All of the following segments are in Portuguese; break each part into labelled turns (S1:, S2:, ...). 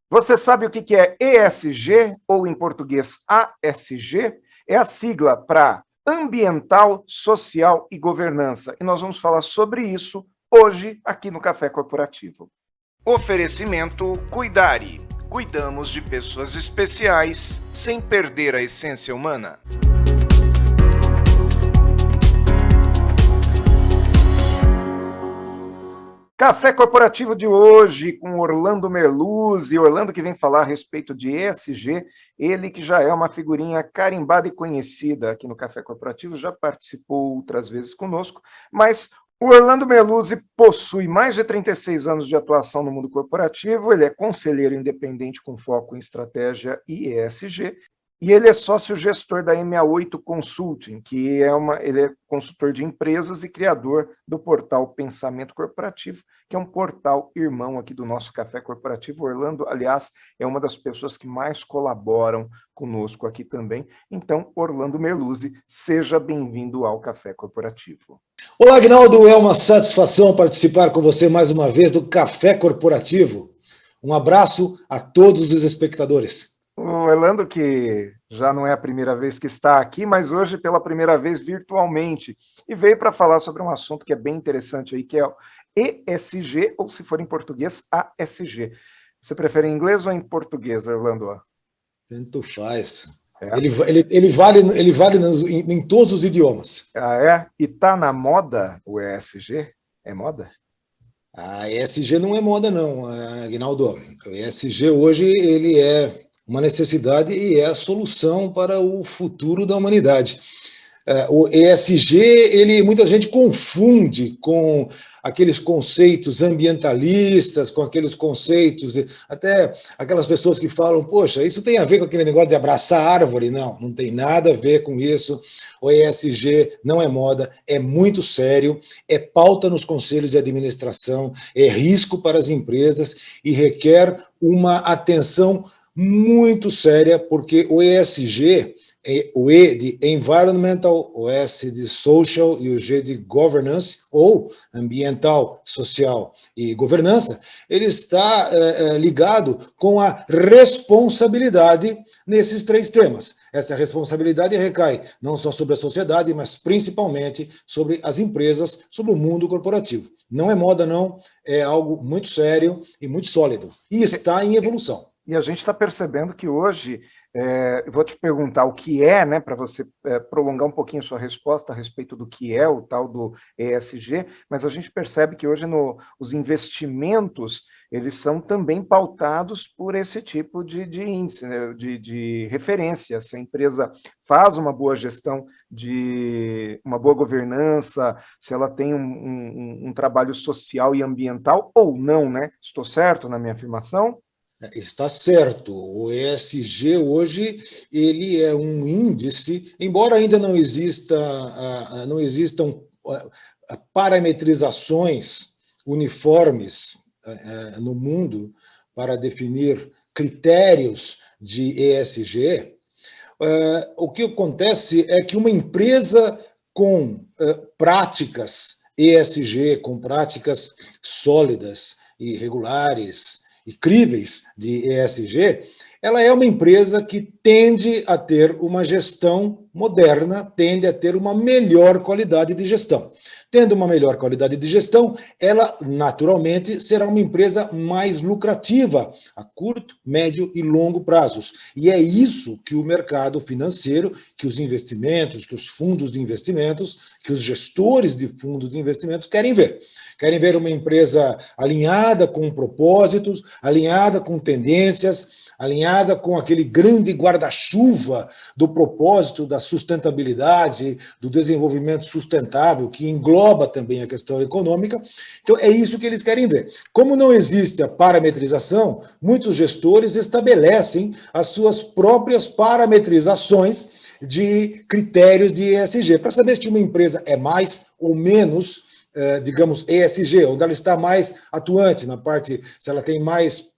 S1: Você sabe o que é ESG, ou em português ASG? É a sigla para Ambiental, Social e Governança. E nós vamos falar sobre isso hoje aqui no Café Corporativo. Oferecimento Cuidare. Cuidamos de pessoas especiais sem perder a essência humana. Café Corporativo de hoje com Orlando Merluzzi, Orlando que vem falar a respeito de ESG, ele que já é uma figurinha carimbada e conhecida aqui no Café Corporativo, já participou outras vezes conosco, mas o Orlando Merluzzi possui mais de 36 anos de atuação no mundo corporativo, ele é conselheiro independente com foco em estratégia e ESG, e ele é sócio-gestor da MA8 Consulting, que ele é consultor de empresas e criador do portal Pensamento Corporativo, que é um portal irmão aqui do nosso Café Corporativo. Orlando, aliás, é uma das pessoas que mais colaboram conosco aqui também. Então, Orlando Merluzzi, seja bem-vindo ao Café Corporativo.
S2: Olá, Aguinaldo, é uma satisfação participar com você mais uma vez do Café Corporativo. Um abraço a todos os espectadores.
S1: O Orlando, que já não é a primeira vez que está aqui, mas hoje pela primeira vez virtualmente, e veio para falar sobre um assunto que é bem interessante aí, que é o ESG, ou se for em português, ASG. Você prefere em inglês ou em português, Orlando?
S2: Tanto faz. É. Ele vale em todos os idiomas.
S1: Ah, é? E tá na moda o ESG? É moda?
S2: A ESG não é moda, não, Aguinaldo. O ESG hoje ele é uma necessidade e é a solução para o futuro da humanidade. O ESG, muita gente confunde com aqueles conceitos ambientalistas, com aqueles conceitos, até aquelas pessoas que falam, poxa, isso tem a ver com aquele negócio de abraçar árvore. Não, não tem nada a ver com isso. O ESG não é moda, é muito sério, é pauta nos conselhos de administração, é risco para as empresas e requer uma atenção muito séria, porque o ESG, o E de Environmental, o S de Social e o G de Governance, ou Ambiental, Social e Governança, ele está ligado com a responsabilidade nesses três temas. Essa responsabilidade recai não só sobre a sociedade, mas principalmente sobre as empresas, sobre o mundo corporativo. Não é moda, não, é algo muito sério e muito sólido, e está em evolução.
S1: E a gente está percebendo que hoje, eu vou te perguntar o que é, né, para você prolongar um pouquinho a sua resposta a respeito do que é o tal do ESG, mas a gente percebe que hoje os investimentos, eles são também pautados por esse tipo de índice, né, de referência. Se a empresa faz uma boa gestão, uma boa governança, se ela tem um trabalho social e ambiental ou não, né? Estou certo na minha afirmação?
S2: Está certo. O ESG hoje ele é um índice, embora ainda não existam parametrizações uniformes no mundo para definir critérios de ESG, o que acontece é que uma empresa com práticas ESG, com práticas sólidas e regulares, e críveis de ESG, ela é uma empresa que tende a ter uma gestão moderna, tende a ter uma melhor qualidade de gestão. Tendo uma melhor qualidade de gestão, ela naturalmente será uma empresa mais lucrativa a curto, médio e longo prazos. E é isso que o mercado financeiro, que os investimentos, que os fundos de investimentos, que os gestores de fundos de investimentos querem ver. Querem ver uma empresa alinhada com propósitos, alinhada com tendências, alinhada com aquele grande guarda-chuva do propósito da sustentabilidade, do desenvolvimento sustentável, que engloba também a questão econômica. Então, é isso que eles querem ver. Como não existe a parametrização, muitos gestores estabelecem as suas próprias parametrizações de critérios de ESG, para saber se uma empresa é mais ou menos, digamos, ESG, onde ela está mais atuante na parte, se ela tem mais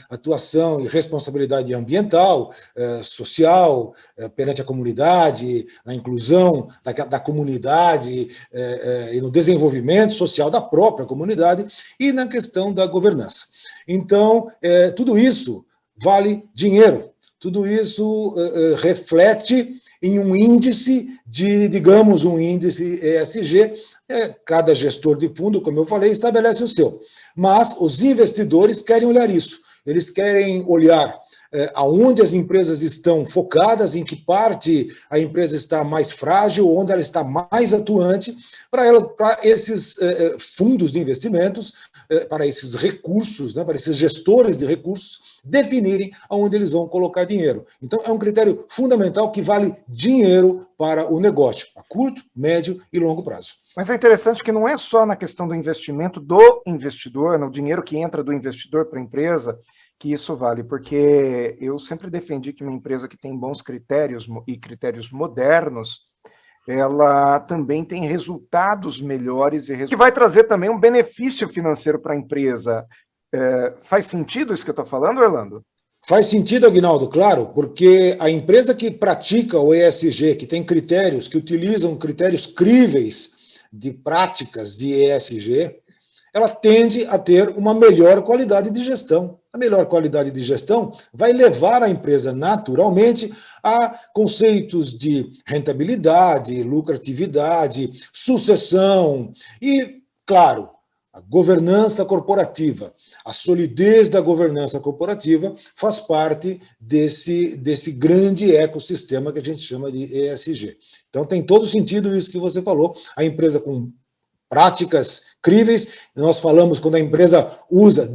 S2: atuação e responsabilidade ambiental, social, perante a comunidade, na inclusão da comunidade e no desenvolvimento social da própria comunidade e na questão da governança. Então, tudo isso vale dinheiro, tudo isso reflete em um índice digamos, um índice ESG. Cada gestor de fundo, como eu falei, estabelece o seu. Mas os investidores querem olhar isso. Eles querem olhar aonde as empresas estão focadas, em que parte a empresa está mais frágil, onde ela está mais atuante, para esses fundos de investimentos, para esses recursos, né, para esses gestores de recursos, definirem aonde eles vão colocar dinheiro. Então, é um critério fundamental que vale dinheiro para o negócio, a curto, médio e longo prazo.
S1: Mas é interessante que não é só na questão do investimento do investidor, no dinheiro que entra do investidor para a empresa, que isso vale, porque eu sempre defendi que uma empresa que tem bons critérios e critérios modernos, ela também tem resultados melhores e que vai trazer também um benefício financeiro para a empresa. Faz sentido isso que eu estou falando, Orlando?
S2: Faz sentido, Aguinaldo, claro, porque a empresa que pratica o ESG, que tem critérios, que utilizam critérios críveis de práticas de ESG, ela tende a ter uma melhor qualidade de gestão. A melhor qualidade de gestão vai levar a empresa naturalmente a conceitos de rentabilidade, lucratividade, sucessão e, claro, a governança corporativa. A solidez da governança corporativa faz parte desse grande ecossistema que a gente chama de ESG. Então tem todo sentido isso que você falou, a empresa com práticas críveis, nós falamos quando a empresa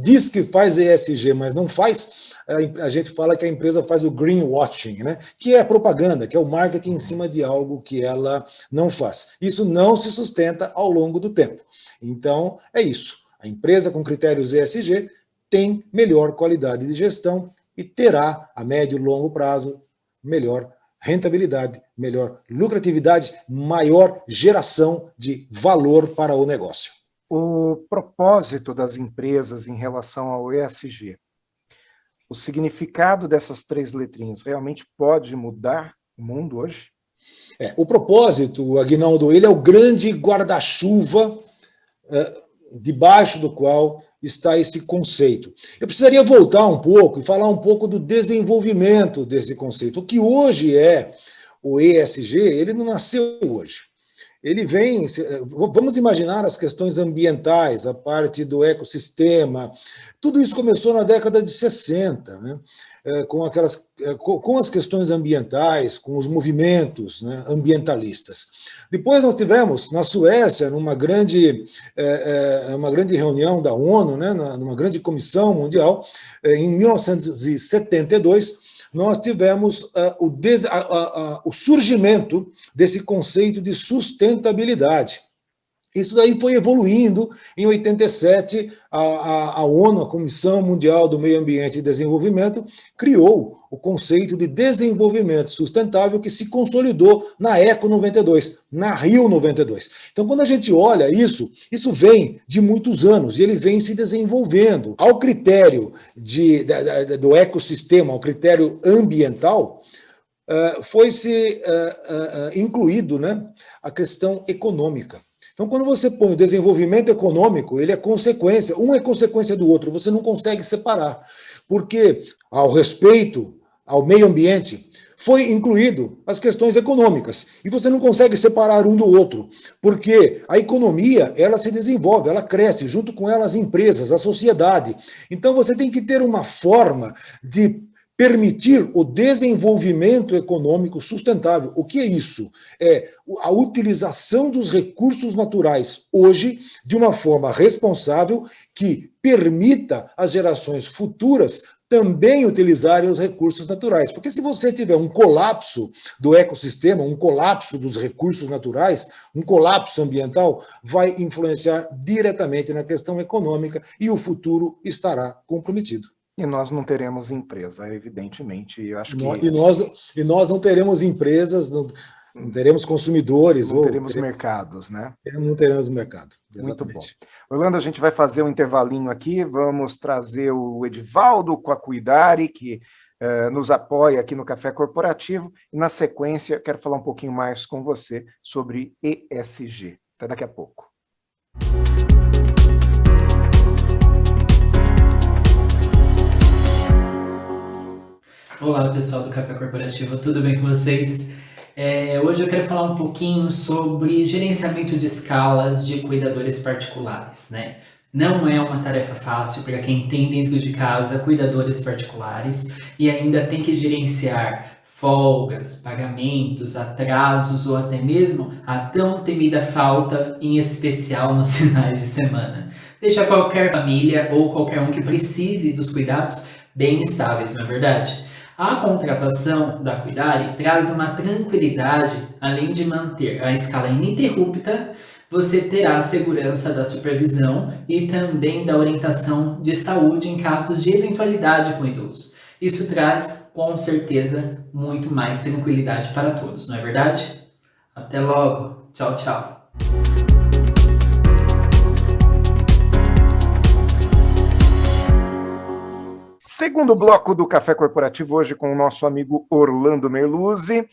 S2: diz que faz ESG, mas não faz, a gente fala que a empresa faz o greenwashing, né? Que é a propaganda, que é o marketing em cima de algo que ela não faz. Isso não se sustenta ao longo do tempo. Então, é isso. A empresa com critérios ESG tem melhor qualidade de gestão e terá, a médio e longo prazo, melhor rentabilidade, melhor lucratividade, maior geração de valor para o negócio.
S1: O propósito das empresas em relação ao ESG, o significado dessas 3 letrinhas realmente pode mudar o mundo hoje?
S2: O propósito, Aguinaldo, ele é o grande guarda-chuva debaixo do qual está esse conceito. Eu precisaria voltar um pouco e falar um pouco do desenvolvimento desse conceito. O que hoje é o ESG, ele não nasceu hoje. Ele vem, vamos imaginar as questões ambientais, a parte do ecossistema, tudo isso começou na década de 60, né? Com as questões ambientais, com os movimentos, né, ambientalistas. Depois nós tivemos, na Suécia, numa grande reunião da ONU, né, numa grande comissão mundial, em 1972, nós tivemos o surgimento desse conceito de sustentabilidade. Isso daí foi evoluindo. Em 87, a ONU, a Comissão Mundial do Meio Ambiente e Desenvolvimento, criou o conceito de desenvolvimento sustentável que se consolidou na ECO 92, na Rio 92. Então, quando a gente olha isso vem de muitos anos e ele vem se desenvolvendo. Ao critério do ecossistema, ao critério ambiental, foi-se incluído, né, a questão econômica. Então, quando você põe o desenvolvimento econômico, ele é consequência, um é consequência do outro, você não consegue separar, porque ao respeito ao meio ambiente foi incluído as questões econômicas, e você não consegue separar um do outro, porque a economia, ela se desenvolve, ela cresce, junto com ela as empresas, a sociedade. Então, você tem que ter uma forma de permitir o desenvolvimento econômico sustentável. O que é isso? É a utilização dos recursos naturais hoje de uma forma responsável que permita às gerações futuras também utilizarem os recursos naturais. Porque se você tiver um colapso do ecossistema, um colapso dos recursos naturais, um colapso ambiental, vai influenciar diretamente na questão econômica e o futuro estará comprometido.
S1: E nós não teremos empresa, evidentemente. Eu acho que...
S2: E nós não teremos empresas, Não teremos consumidores.
S1: Não teremos mercados, né?
S2: Não teremos mercado.
S1: Muito bom. Orlando, a gente vai fazer um intervalinho aqui, vamos trazer o Edivaldo Coacuidari, que nos apoia aqui no Café Corporativo, e na sequência quero falar um pouquinho mais com você sobre ESG. Até daqui a pouco.
S3: Olá, pessoal do Café Corporativo, tudo bem com vocês? Hoje eu quero falar um pouquinho sobre gerenciamento de escalas de cuidadores particulares, né? Não é uma tarefa fácil para quem tem dentro de casa cuidadores particulares e ainda tem que gerenciar folgas, pagamentos, atrasos ou até mesmo a tão temida falta, em especial nos finais de semana. Deixa qualquer família ou qualquer um que precise dos cuidados bem estáveis, não é verdade? A contratação da Cuidare traz uma tranquilidade, além de manter a escala ininterrupta, você terá a segurança da supervisão e também da orientação de saúde em casos de eventualidade com o idoso. Isso traz, com certeza, muito mais tranquilidade para todos, não é verdade? Até logo. Tchau, tchau.
S1: Segundo bloco do Café Corporativo, hoje com o nosso amigo Orlando Merluzzi.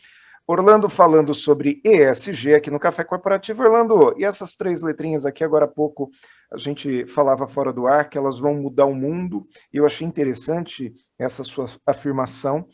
S1: Orlando falando sobre ESG aqui no Café Corporativo. Orlando, e essas 3 letrinhas aqui, agora há pouco a gente falava fora do ar que elas vão mudar o mundo, e eu achei interessante essa sua afirmação.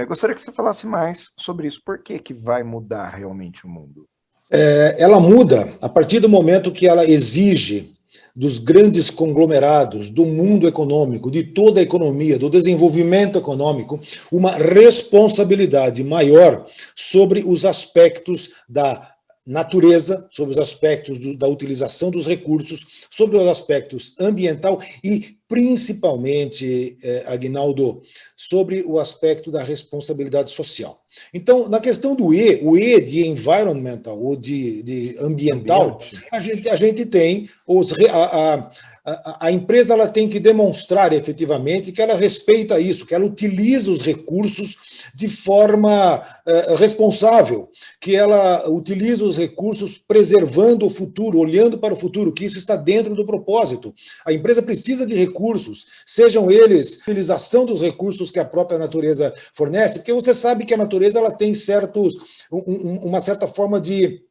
S1: Gostaria que você falasse mais sobre isso. Por que vai mudar realmente o mundo?
S2: Ela muda a partir do momento que ela exige dos grandes conglomerados, do mundo econômico, de toda a economia, do desenvolvimento econômico, uma responsabilidade maior sobre os aspectos da natureza, sobre os aspectos da utilização dos recursos, sobre os aspectos ambiental e, principalmente, Aguinaldo, sobre o aspecto da responsabilidade social. Então, na questão do E, o E de environmental, ou de ambiental, a gente tem a empresa ela tem que demonstrar efetivamente que ela respeita isso, que ela utiliza os recursos de forma responsável, que ela utiliza os recursos preservando o futuro, olhando para o futuro, que isso está dentro do propósito. A empresa precisa de recursos, sejam eles a utilização dos recursos que a própria natureza fornece, porque você sabe que a natureza ela tem uma certa forma de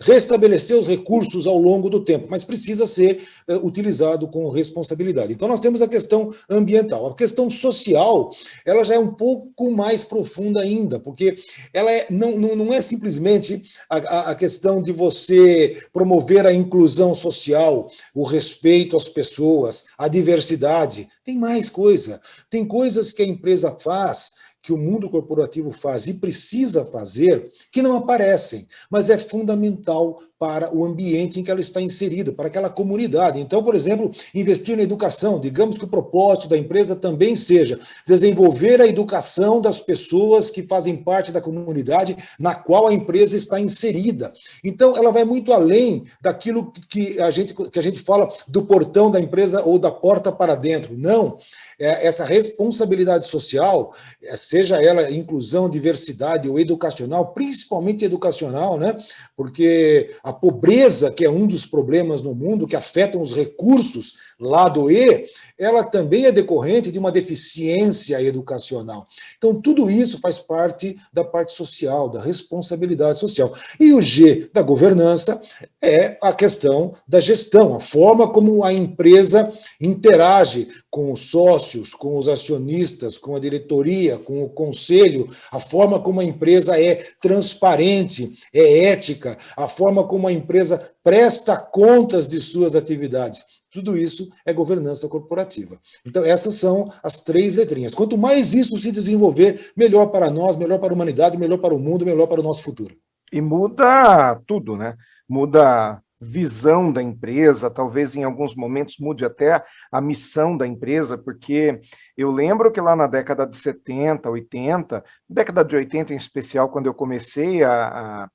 S2: restabelecer os recursos ao longo do tempo, mas precisa ser utilizado com responsabilidade. Então, nós temos a questão ambiental. A questão social, ela já é um pouco mais profunda ainda, porque ela não é simplesmente a questão de você promover a inclusão social, o respeito às pessoas, a diversidade. Tem mais coisa. Tem coisas que a empresa faz, que o mundo corporativo faz e precisa fazer, que não aparecem, mas é fundamental para o ambiente em que ela está inserida, para aquela comunidade. Então, por exemplo, investir na educação, digamos que o propósito da empresa também seja desenvolver a educação das pessoas que fazem parte da comunidade na qual a empresa está inserida. Então, ela vai muito além daquilo que a gente fala do portão da empresa ou da porta para dentro. Não. Essa responsabilidade social, seja ela inclusão, diversidade ou educacional, principalmente educacional, né? Porque a pobreza, que é um dos problemas no mundo, que afetam os recursos lá do E, ela também é decorrente de uma deficiência educacional. Então, tudo isso faz parte da parte social, da responsabilidade social. E o G da governança é a questão da gestão, a forma como a empresa interage com os sócios, com os acionistas, com a diretoria, com o conselho, a forma como a empresa é transparente, é ética, a forma como a empresa presta contas de suas atividades. Tudo isso é governança corporativa. Então, essas são as 3 letrinhas. Quanto mais isso se desenvolver, melhor para nós, melhor para a humanidade, melhor para o mundo, melhor para o nosso futuro.
S1: E muda tudo, né? Muda a visão da empresa, talvez em alguns momentos mude até a missão da empresa, porque eu lembro que lá na década de 70, 80, década de 80 em especial, quando eu comecei a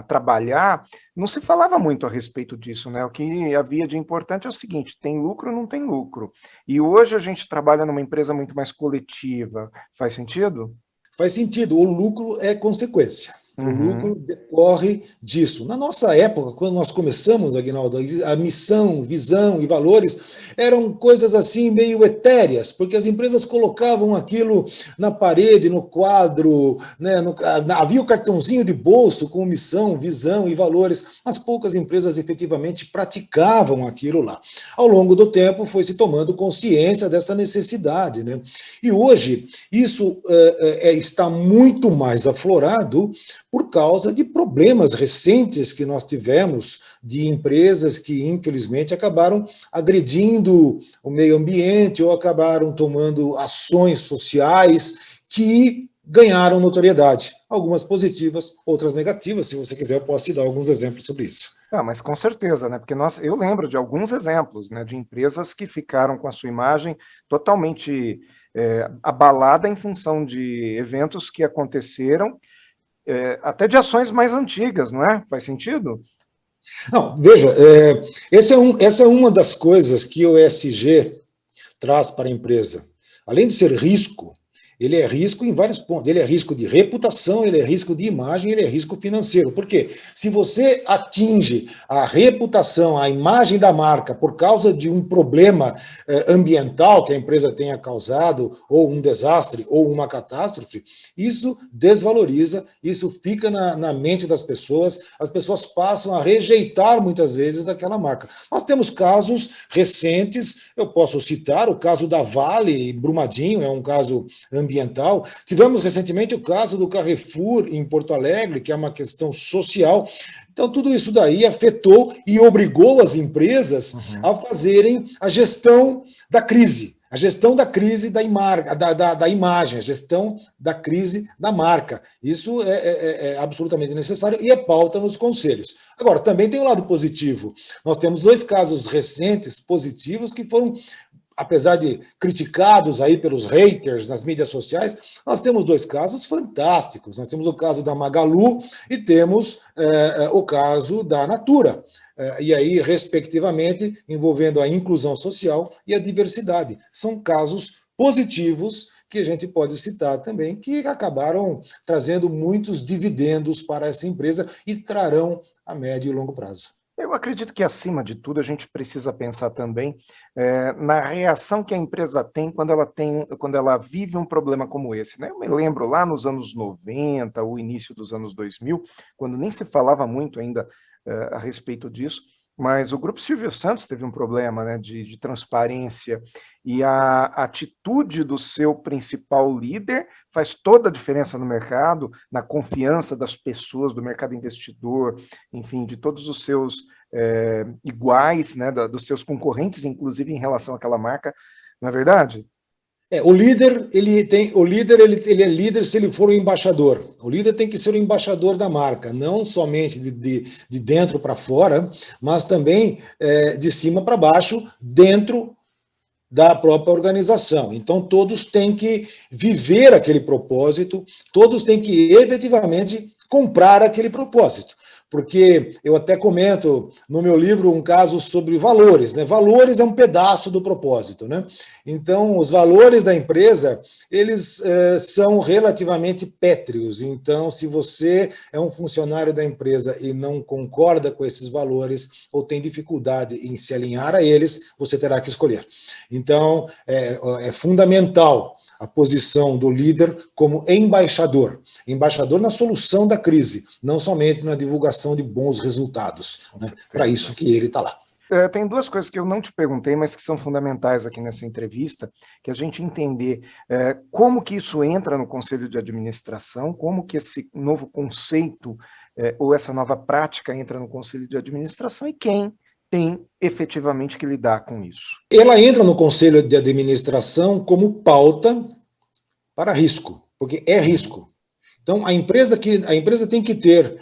S1: trabalhar, não se falava muito a respeito disso, né? O que havia de importante é o seguinte: tem lucro ou não tem lucro? E hoje a gente trabalha numa empresa muito mais coletiva. Faz sentido?
S2: Faz sentido. O lucro é consequência. O lucro decorre disso. Na nossa época, quando nós começamos, Aguinaldo, a missão, visão e valores eram coisas assim meio etéreas, porque as empresas colocavam aquilo na parede, no quadro, né, havia o cartãozinho de bolso com missão, visão e valores, mas poucas empresas efetivamente praticavam aquilo lá. Ao longo do tempo foi se tomando consciência dessa necessidade, né? E hoje isso está muito mais aflorado por causa de problemas recentes que nós tivemos de empresas que, infelizmente, acabaram agredindo o meio ambiente ou acabaram tomando ações sociais que ganharam notoriedade. Algumas positivas, outras negativas. Se você quiser, eu posso te dar alguns exemplos sobre isso.
S1: Mas com certeza, né? Porque eu lembro de alguns exemplos, né, de empresas que ficaram com a sua imagem totalmente abalada em função de eventos que aconteceram, até de ações mais antigas, não é? Faz sentido?
S2: Não, veja, essa é uma das coisas que o ESG traz para a empresa. Além de ser risco, ele é risco em vários pontos. Ele é risco de reputação, ele é risco de imagem, ele é risco financeiro. Por quê? Se você atinge a reputação, a imagem da marca por causa de um problema ambiental que a empresa tenha causado, ou um desastre, ou uma catástrofe, isso desvaloriza, isso fica na mente das pessoas, as pessoas passam a rejeitar muitas vezes aquela marca. Nós temos casos recentes, eu posso citar o caso da Vale, Brumadinho, é um caso ambiental. Tivemos recentemente o caso do Carrefour em Porto Alegre, que é uma questão social. Então, tudo isso daí afetou e obrigou as empresas a fazerem a gestão da crise. A gestão da crise da imagem, a gestão da crise da marca. Isso é absolutamente necessário e é pauta nos conselhos. Agora, também tem um lado positivo. Nós temos 2 casos recentes positivos que foram, apesar de criticados aí pelos haters nas mídias sociais, nós temos 2 casos fantásticos. Nós temos o caso da Magalu e temos o caso da Natura. E aí, respectivamente, envolvendo a inclusão social e a diversidade. São casos positivos que a gente pode citar também, que acabaram trazendo muitos dividendos para essa empresa e trarão a médio e longo prazo.
S1: Eu acredito que, acima de tudo, a gente precisa pensar também na reação que a empresa tem quando ela vive um problema como esse, né? Eu me lembro lá nos anos 90, o início dos anos 2000, quando nem se falava muito ainda a respeito disso, mas o Grupo Silvio Santos teve um problema, né, de transparência, e a atitude do seu principal líder faz toda a diferença no mercado, na confiança das pessoas, do mercado investidor, enfim, de todos os seus iguais, né, dos seus concorrentes, inclusive em relação àquela marca, não é verdade?
S2: O líder, ele é líder se ele for o embaixador. O líder tem que ser o embaixador da marca, não somente de dentro para fora, mas também de cima para baixo, dentro da própria organização. Então, todos têm que viver aquele propósito, todos têm que efetivamente comprar aquele propósito. Porque eu até comento no meu livro um caso sobre valores, né? Valores é um pedaço do propósito, né? Então, os valores da empresa, eles são relativamente pétreos. Então, se você é um funcionário da empresa e não concorda com esses valores ou tem dificuldade em se alinhar a eles, você terá que escolher. Então, é fundamental a posição do líder como embaixador na solução da crise, não somente na divulgação de bons resultados. Né? Para isso que ele está lá.
S1: Tem 2 coisas que eu não te perguntei, mas que são fundamentais aqui nessa entrevista, que a gente entender como que isso entra no Conselho de Administração, como que esse novo conceito ou essa nova prática entra no Conselho de Administração e quem tem efetivamente que lidar com isso.
S2: Ela entra no Conselho de Administração como pauta para risco, porque é risco. Então, a empresa tem que ter...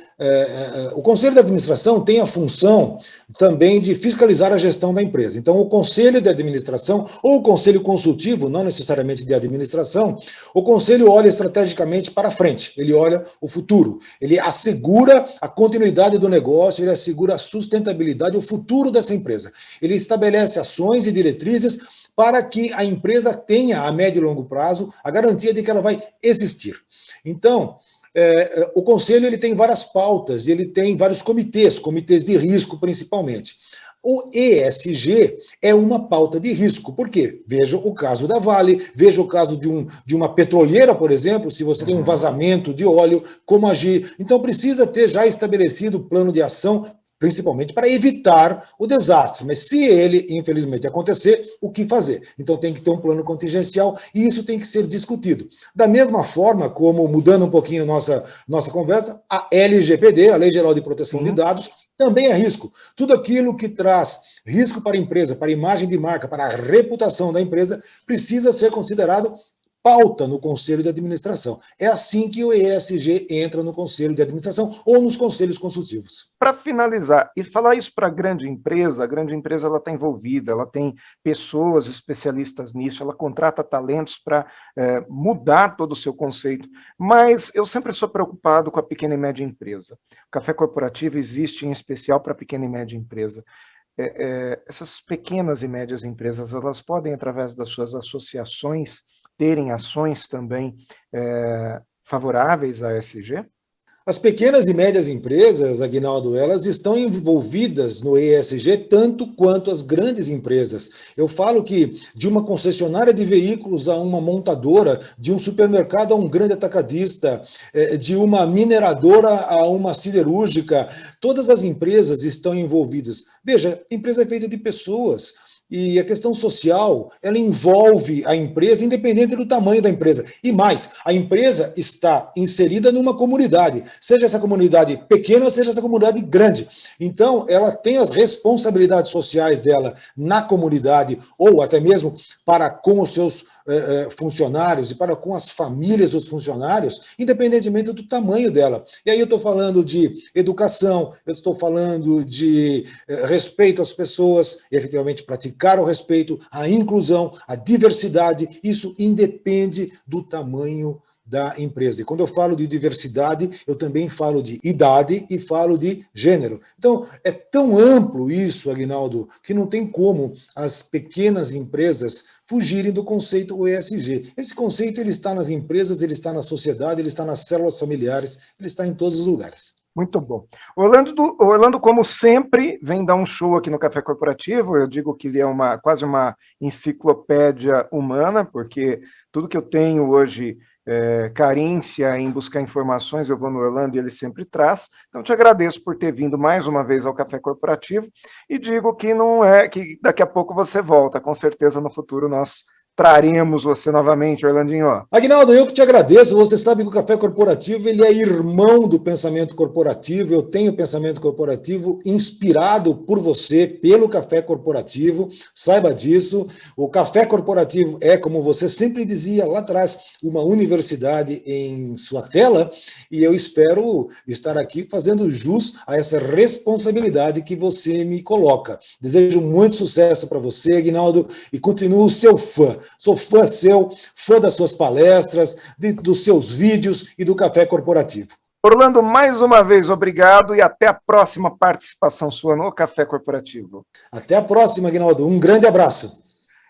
S2: o Conselho de Administração tem a função também de fiscalizar a gestão da empresa. Então, o Conselho de Administração, ou o Conselho Consultivo, não necessariamente de administração, o Conselho olha estrategicamente para frente, ele olha o futuro, ele assegura a continuidade do negócio, ele assegura a sustentabilidade, o futuro dessa empresa. Ele estabelece ações e diretrizes para que a empresa tenha, a médio e longo prazo, a garantia de que ela vai existir. Então, O Conselho ele tem várias pautas, ele tem vários comitês de risco principalmente. O ESG é uma pauta de risco. Por quê? Veja o caso da Vale, veja o caso de uma petroleira, por exemplo, se você tem um vazamento de óleo, como agir. Então, precisa ter já estabelecido o plano de ação, principalmente para evitar o desastre. Mas se ele, infelizmente, acontecer, o que fazer? Então, tem que ter um plano contingencial e isso tem que ser discutido. Da mesma forma, como, mudando um pouquinho nossa conversa, a LGPD, a Lei Geral de Proteção de Dados, também é risco. Tudo aquilo que traz risco para a empresa, para a imagem de marca, para a reputação da empresa, precisa ser considerado pauta no Conselho de Administração. É assim que o ESG entra no Conselho de Administração ou nos conselhos consultivos.
S1: Para finalizar, e falar isso para a grande empresa ela está envolvida, ela tem pessoas especialistas nisso, ela contrata talentos para mudar todo o seu conceito, mas eu sempre sou preocupado com a pequena e média empresa. O Café Corporativo existe em especial para a pequena e média empresa. Essas pequenas e médias empresas, elas podem, através das suas associações, terem ações também favoráveis à ESG?
S2: As pequenas e médias empresas, Aguinaldo, elas estão envolvidas no ESG tanto quanto as grandes empresas. Eu falo que de uma concessionária de veículos a uma montadora, de um supermercado a um grande atacadista, de uma mineradora a uma siderúrgica, todas as empresas estão envolvidas. Veja, a empresa é feita de pessoas. E a questão social, ela envolve a empresa, independente do tamanho da empresa. E mais, a empresa está inserida numa comunidade, seja essa comunidade pequena, seja essa comunidade grande. Então, ela tem as responsabilidades sociais dela na comunidade, ou até mesmo para com os seus funcionários e para com as famílias dos funcionários, independentemente do tamanho dela. E aí eu estou falando de educação, eu estou falando de respeito às pessoas, e efetivamente praticar o respeito, a inclusão, a diversidade, isso independe do tamanho da empresa. E quando eu falo de diversidade, eu também falo de idade e falo de gênero. Então, é tão amplo isso, Aguinaldo, que não tem como as pequenas empresas fugirem do conceito ESG. Esse conceito ele está nas empresas, ele está na sociedade, ele está nas células familiares, ele está em todos os lugares.
S1: Muito bom. O Orlando, como sempre, vem dar um show aqui no Café Corporativo. Eu digo que ele é quase uma enciclopédia humana, porque tudo que eu tenho hoje carência em buscar informações, eu vou no Orlando e ele sempre traz. Então, te agradeço por ter vindo mais uma vez ao Café Corporativo e digo que que daqui a pouco você volta. Com certeza, no futuro, nós traremos você novamente, Orlandinho.
S2: Aguinaldo, eu que te agradeço. Você sabe que o Café Corporativo ele é irmão do pensamento corporativo. Eu tenho pensamento corporativo inspirado por você, pelo Café Corporativo. Saiba disso. O Café Corporativo é, como você sempre dizia lá atrás, uma universidade em sua tela. E eu espero estar aqui fazendo jus a essa responsabilidade que você me coloca. Desejo muito sucesso para você, Aguinaldo, e continuo seu fã. Sou fã seu, fã das suas palestras, dos seus vídeos e do Café Corporativo.
S1: Orlando, mais uma vez, obrigado e até a próxima participação sua no Café Corporativo.
S2: Até a próxima, Aguinaldo. Um grande abraço.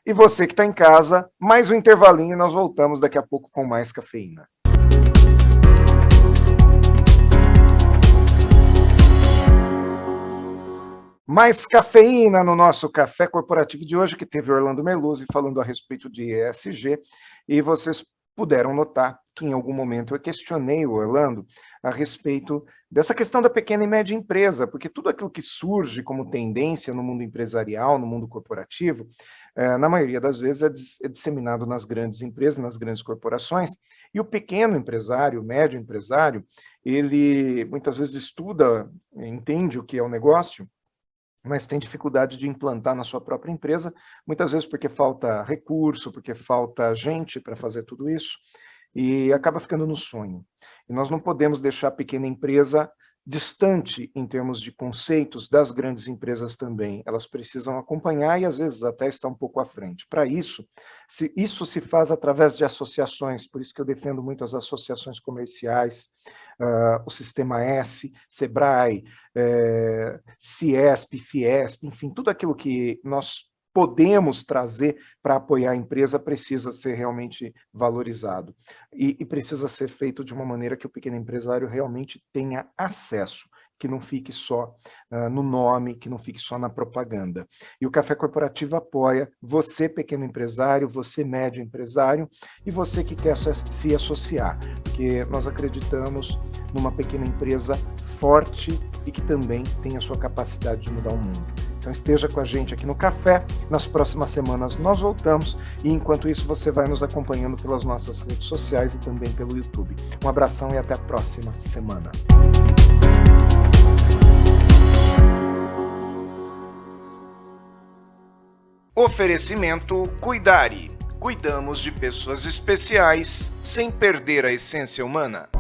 S1: E você que está em casa, mais um intervalinho e nós voltamos daqui a pouco com mais cafeína. Mais cafeína no nosso Café Corporativo de hoje, que teve Orlando Merluzzi falando a respeito de ESG, e vocês puderam notar que em algum momento eu questionei o Orlando a respeito dessa questão da pequena e média empresa, porque tudo aquilo que surge como tendência no mundo empresarial, no mundo corporativo, na maioria das vezes é disseminado nas grandes empresas, nas grandes corporações, e o pequeno empresário, o médio empresário, ele muitas vezes estuda, entende o que é o negócio, mas tem dificuldade de implantar na sua própria empresa, muitas vezes porque falta recurso, porque falta gente para fazer tudo isso, e acaba ficando no sonho. E nós não podemos deixar a pequena empresa distante em termos de conceitos das grandes empresas também. Elas precisam acompanhar e às vezes até estar um pouco à frente. Para isso, isso se faz através de associações, por isso que eu defendo muito as associações comerciais, o Sistema S, Sebrae, Ciesp, Fiesp, enfim, tudo aquilo que nós podemos trazer para apoiar a empresa precisa ser realmente valorizado. E precisa ser feito de uma maneira que o pequeno empresário realmente tenha acesso, que não fique só no nome, que não fique só na propaganda. E o Café Corporativo apoia você, pequeno empresário, você, médio empresário, e você que quer se associar, porque nós acreditamos numa pequena empresa forte e que também tem a sua capacidade de mudar o mundo. Então esteja com a gente aqui no Café, nas próximas semanas nós voltamos, e enquanto isso você vai nos acompanhando pelas nossas redes sociais e também pelo YouTube. Um abração e até a próxima semana. Oferecimento Cuidare. Cuidamos de pessoas especiais sem perder a essência humana.